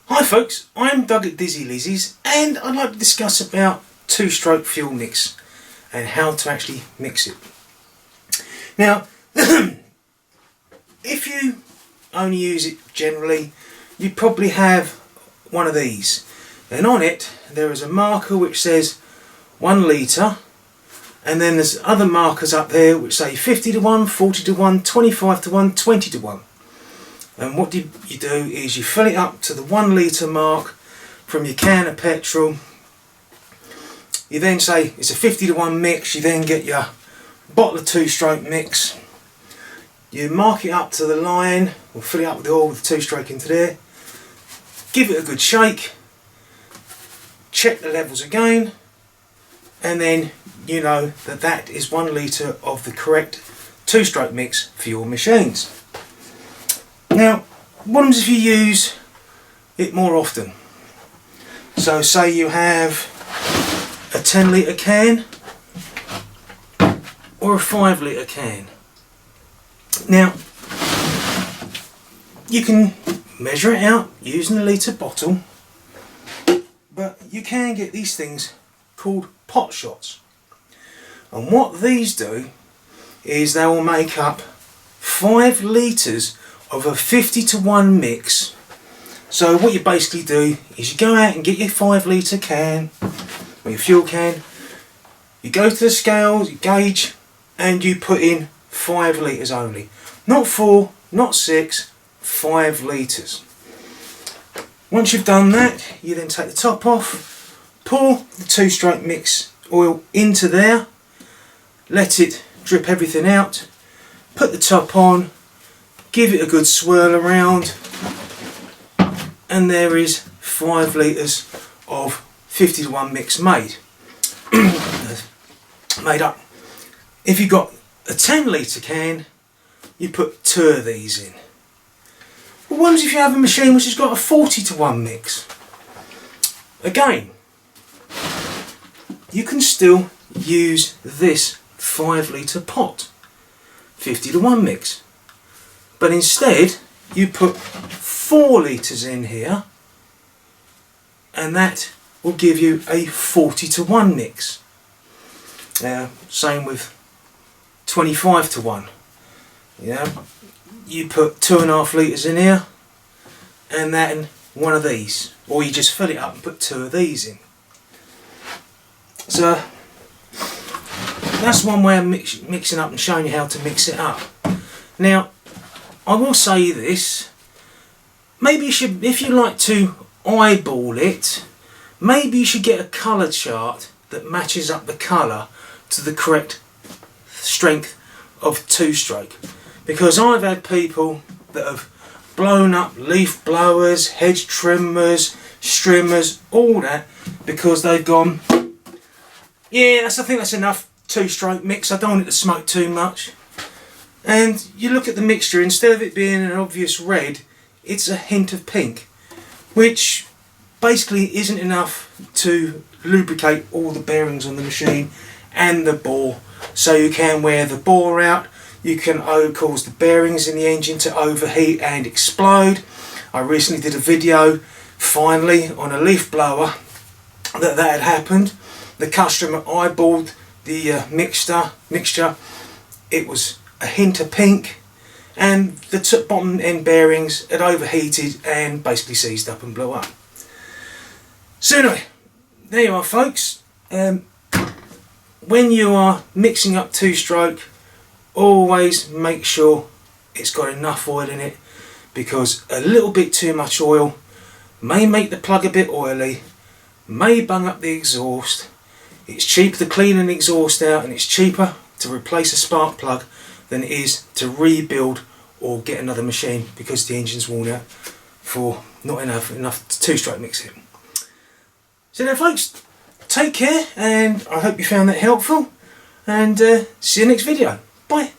Hi folks, I'm Doug at Dizzy Lizzie's and I'd like to discuss about two-stroke fuel mix and how to actually mix it. Now, if you only use it generally, you probably have one of these, and on it there is a marker which says 1 litre, and then there's other markers up there which say 50 to 1, 40 to 1, 25 to 1, 20 to 1. And what you do is you fill it up to the 1 litre mark from your can of petrol. You then say it's a 50 to 1 mix. You then get your bottle of two-stroke mix. You mark it up to the line, or fill it up with the oil with the two-stroke into there. Give it a good shake. Check the levels again, and then you know that that is 1 litre of the correct two-stroke mix for your machines. Now, what happens if you use it more often? So say you have a 10 litre can or a 5 litre can. Now, you can measure it out using a litre bottle, but you can get these things called pot shots. And what these do is they will make up 5 litres of a 50 to 1 mix. So what you basically do is you go out and get your 5 litre can or your fuel can, you go to the scales, you gauge, and you put in 5 litres only. Not 4, not 6, 5 litres. Once you've done that, you then take the top off, pour the two-stroke mix oil into there, let it drip everything out, put the top on, give it a good swirl around, and there is 5 litres of 50 to 1 mix made up. If you've got a 10 litre can, you put 2 of these in. But what happens if you have a machine which has got a 40 to 1 mix? Again, you can still use this 5 litre pot, 50 to 1 mix. But instead you put 4 litres in here, and that will give you a 40 to 1 mix. Same with 25 to 1. You put 2.5 litres in here, and then one of these, or you just fill it up and put 2 of these in. So that's one way of mixing up and showing you how to mix it up. Now, I will say this, maybe you should, if you like to eyeball it, maybe you should get a colour chart that matches up the colour to the correct strength of two-stroke. Because I've had people that have blown up leaf blowers, hedge trimmers, strimmers, all that, because they've gone, yeah, I think that's enough two-stroke mix, I don't want it to smoke too much. And you look at the mixture, instead of it being an obvious red, it's a hint of pink, which basically isn't enough to lubricate all the bearings on the machine and the bore. So you can wear the bore out, you can cause the bearings in the engine to overheat and explode. I recently did a video, finally, on a leaf blower that had happened. The customer eyeballed the mixture. It was a hint of pink, and the bottom end bearings had overheated and basically seized up and blew up. So anyway, there you are folks. When you are mixing up two-stroke, always make sure it's got enough oil in it, because a little bit too much oil may make the plug a bit oily, may bung up the exhaust. It's cheaper to clean an exhaust out, and it's cheaper to replace a spark plug than it is to rebuild or get another machine, because the engine's worn out for not enough two-stroke mixing. So now folks, take care, and I hope you found that helpful, and see you next video. Bye.